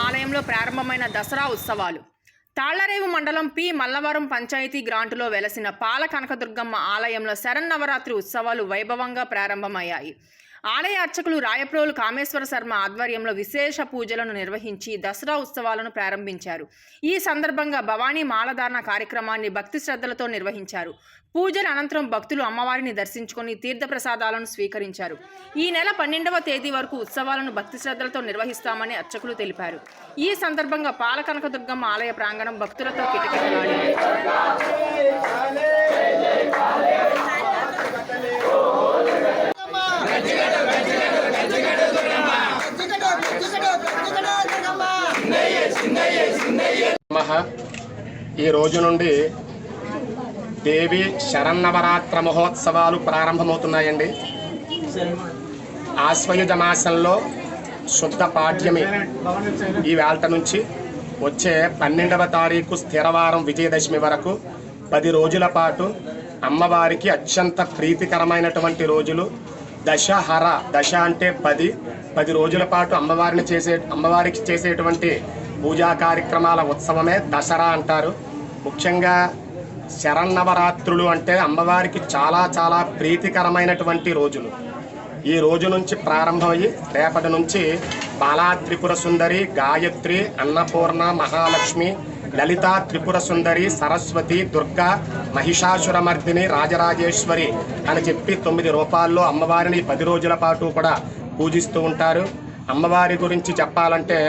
ఆలయంలో ప్రారంభమైన దసరా ఉత్సవాలు. తాళ్లరేవు మండలం పి. మల్లవరం పంచాయతీ గ్రాంటులో వెలసిన పాల కనకదుర్గమ్మ ఆలయంలో శరన్నవరాత్రి ఉత్సవాలు వైభవంగా ప్రారంభమయ్యాయి. ఆలయ అర్చకులు రాయప్రోలు కామేశ్వర శర్మ ఆధ్వర్యంలో విశేష పూజలను నిర్వహించి దసరా ఉత్సవాలను ప్రారంభించారు. ఈ సందర్భంగా భవానీ మాలధారణ కార్యక్రమాన్ని భక్తి శ్రద్ధలతో నిర్వహించారు. పూజల అనంతరం భక్తులు అమ్మవారిని దర్శించుకొని తీర్థప్రసాదాలను స్వీకరించారు. ఈ నెల 12వ తేదీ వరకు ఉత్సవాలను భక్తి శ్రద్ధలతో నిర్వహిస్తామని అర్చకులు తెలిపారు. ఈ సందర్భంగా పాల కనకదుర్గమ్మ ఆలయ ప్రాంగణం భక్తులతో కిటకిటలాడింది. ఈ రోజు నుండి దేవి శరన్నవరాత్ర మహోత్సవాలు ప్రారంభమవుతున్నాయండి. ఆశ్వయుజ మాసంలో శుద్ధ పాడ్యమి ఈ వేళ నుంచి వచ్చే 12వ తారీఖు స్థిరవారం విజయదశమి వరకు 10 రోజుల పాటు అమ్మవారికి అత్యంత ప్రీతికరమైనటువంటి రోజులు. దశహర, దశ అంటే 10 రోజుల పాటు అమ్మవారికి చేసేటువంటి పూజా కార్యక్రమాల ఉత్సవమే దసరా అంటారు. ముఖ్యంగా శరన్నవరాత్రులు అంటే అమ్మవారికి చాలా చాలా ప్రీతికరమైనటువంటి రోజులు. ఈ రోజు నుంచి ప్రారంభమయ్యి రేపటి నుంచి బాలా త్రిపుర సుందరి, గాయత్రి, అన్నపూర్ణ, మహాలక్ష్మి, లలిత త్రిపుర సుందరి, సరస్వతి, దుర్గా, మహిషాసురమర్దిని, రాజరాజేశ్వరి అని చెప్పి 9 రూపాల్లో అమ్మవారిని 10 రోజుల పాటు కూడా పూజిస్తూ ఉంటారు. అమ్మవారి గురించి చెప్పాలంటే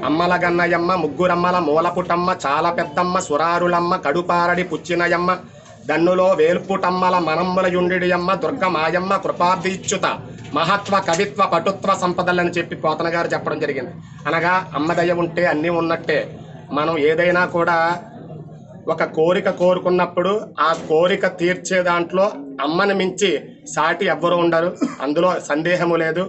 అమ్మల గన్నయమ్మ, ముగ్గురమ్మల మూలపుటమ్మ, చాలా పెద్దమ్మ, సురారులమ్మ, కడుపారడి పుచ్చినయమ్మ, దన్నులో వేల్పుటమ్మల మనమ్మల యుండియమ్మ, దుర్గ మాయమ్మ, కృపాభిచ్యుత, మహత్వ, కవిత్వ, పటుత్వ సంపదలని చెప్పి పోతన గారు చెప్పడం జరిగింది. అనగా అమ్మదయ ఉంటే అన్నీ ఉన్నట్టే. మనం ఏదైనా కూడా ఒక కోరిక కోరుకున్నప్పుడు ఆ కోరిక తీర్చే దాంట్లో అమ్మని మించి సాటి ఎవ్వరూ ఉండరు, అందులో సందేహము లేదు.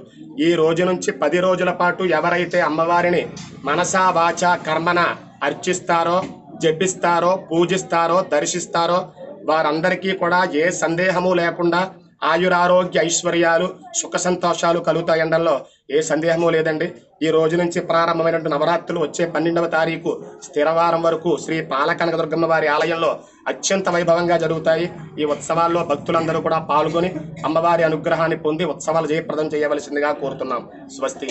ఈ రోజు నుంచి 10 రోజుల పాటు ఎవరైతే అమ్మవారిని మనసా వాచా కర్మన అర్చిస్తారో, జపిస్తారో, పూజిస్తారో, దర్శిస్తారో వారందరికీ కూడా ఏ సందేహము లేకుండా ఆయురారోగ్య ఐశ్వర్యాలు, సుఖ సంతోషాలు కలుగుతాయండల్లో ఏ సందేహము లేదండి. ఈ రోజు నుంచి ప్రారంభమైనటువంటి నవరాత్రులు వచ్చే 12వ తారీఖు స్థిరవారం వరకు శ్రీ పాల కనకదుర్గమ్మ వారి ఆలయంలో అత్యంత వైభవంగా జరుగుతాయి. ఈ ఉత్సవాల్లో భక్తులందరూ కూడా పాల్గొని అమ్మవారి అనుగ్రహాన్ని పొంది ఉత్సవాలు జయప్రదం చేయవలసిందిగా కోరుతున్నాం. స్వస్తి.